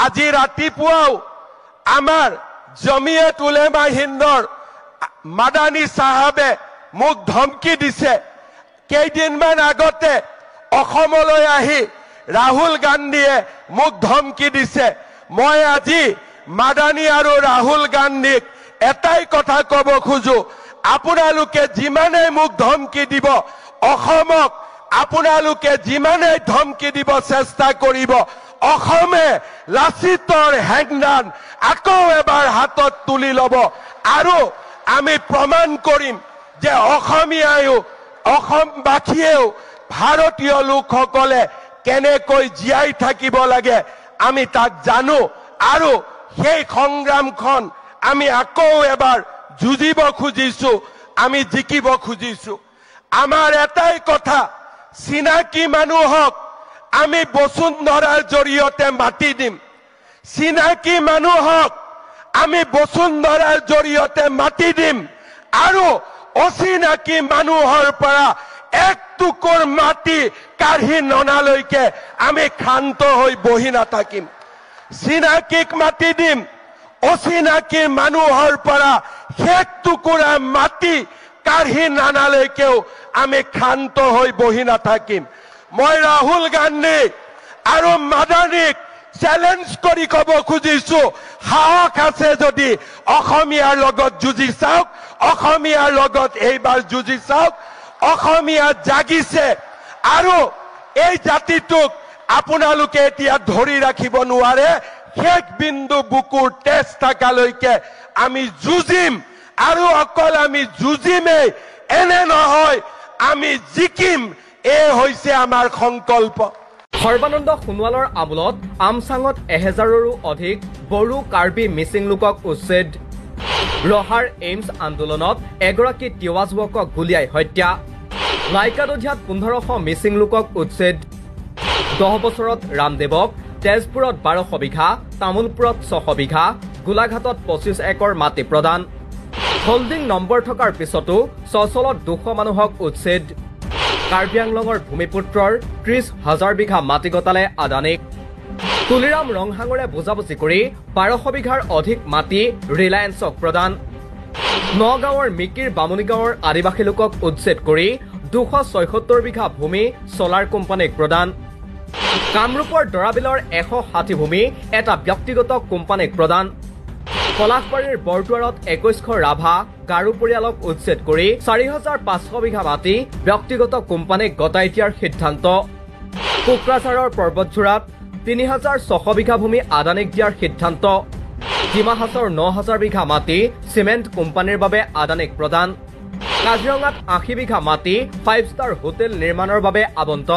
আজি ৰাতিপুৱাও আমাৰ জমিয়ত উলেমা হিন্দৰ মাদানী সাহাবে মোক ধমকি দিছে। কেইদিনমান আগতে অসমলৈ আহি ৰাহুল গান্ধীয়ে মোক ধমকি দিছে। মই আজি মাদানী আৰু ৰাহুল গান্ধীক এটাই কথা কব খোজো, আপোনালোকে যিমানেই মোক ধমকি দিব, অসমক আপোনালোকে যিমানেই ধমকি দিব চেষ্টা কৰিব, অসমে লাচিতৰ হেংদান আকৌ এবাৰ হাতত তুলি ল'ব আৰু আমি প্ৰমাণ কৰিম যে অসমীয়ায়ো অসমবাসীয়েও ভাৰতীয় লোকসকলে কেনেকৈ জীয়াই থাকিব লাগে আমি তাক জানো আৰু সেই সংগ্ৰামখন আমি আকৌ এবাৰ যুঁজিব খুজিছো, আমি জিকিব খুজিছো। আমাৰ এটাই কথা, চিনাকি মানুহক আমি বসুন্ধৰাৰ জৰিয়তে মাতি দিম। চিনাকি মানুহক আমি বসুন্ধৰাৰ জৰিয়তে মাতি দিম আৰু অচিনাকি মানুহৰ পৰা এক টুকুৰ মাটি কাঢ়ি ননালৈকে আমি ক্ষান্ত হৈ বহি নাথাকিম। চিনাকিক মাতি দিম, অচিনাকি মানুহৰ পৰা এক টুকুৰা মাটি কাঢ়ি নানালৈকেও আমি ক্ষান্ত হৈ বহি নাথাকিম। মই ৰাহুল গান্ধী আৰু মাদানীক চ্যালেঞ্জ কৰি কব খুজিছো, সাহস আছে যদি অসমীয়াৰ লগত যুঁজি চাওক, অসমীয়াৰ লগত এইবাৰ যুঁজি চাওক। অসমীয়া জাগিছে আৰু এই জাতিটোক আপোনালোকে এতিয়া ধৰি ৰাখিব নোৱাৰে। শেষ বিন্দু বুকুৰ তেজ থাকালৈকে আমি যুঁজিম আৰু অকল আমি যুঁজিমেই, এনে নহয় আমি জিকিম। এই হৈছে আমাৰ সংকল্প। সৰ্বানন্দ সোণোৱালৰ আমোলত আমচাঙত 1000ৰো অধিক বড়ো, কাৰ্বি, মিচিং লোকক উচ্ছেদ। ৰহাৰ এইমছ আন্দোলনত এগৰাকী তিৱা যুৱকক গুলীয়াই হত্যা। লাইকাদধিয়াত 1500 মিচিং লোকক উচ্ছেদ। 10 বছৰত ৰামদেৱক তেজপুৰত 1200 বিঘা, তামোলপুৰত 600 বিঘা, গোলাঘাটত 25 একৰ মাটি প্ৰদান। হোল্ডিং নম্বৰ থকাৰ পিছতো চচলত 200 মানুহক উচ্ছেদ। কাৰ্বি আংলঙৰ ভূমিপুত্ৰৰ 30,000 বিঘা মাটি গতালে আদানীক। তুলিৰাম ৰংহাঙৰে বুজাবুজি কৰি 1200 বিঘাৰ অধিক মাটি ৰিলায়েন্সক প্ৰদান। নগাঁৱৰ মিকিৰ বামুণীগাঁৱৰ আদিবাসী লোকক উচ্ছেদ কৰি 276 বিঘা ভূমি ছলাৰ কোম্পানীক প্ৰদান। কামৰূপৰ দৰাবিলৰ 160 ভূমি এটা ব্যক্তিগত কোম্পানীক প্ৰদান। পলাশবাৰীৰ বৰদুৱাৰত 2100 ৰাভা গাৰো পৰিয়ালক উচ্ছেদ কৰি 4500 বিঘা মাটি ব্যক্তিগত কোম্পানীক গতাই দিয়াৰ সিদ্ধান্ত। কোকৰাঝাৰৰ পৰ্বতঝোৰাত 3600 বিঘা ভূমি আদানীক দিয়াৰ সিদ্ধান্ত। ডিমা হাছৰ 9000 বিঘা মাটি চিমেণ্ট কোম্পানীৰ বাবে আদানীক প্ৰদান। কাজিৰঙাত 80 বিঘা মাটি 5 ষ্টাৰ হোটেল নিৰ্মাণৰ বাবে আবণ্টন।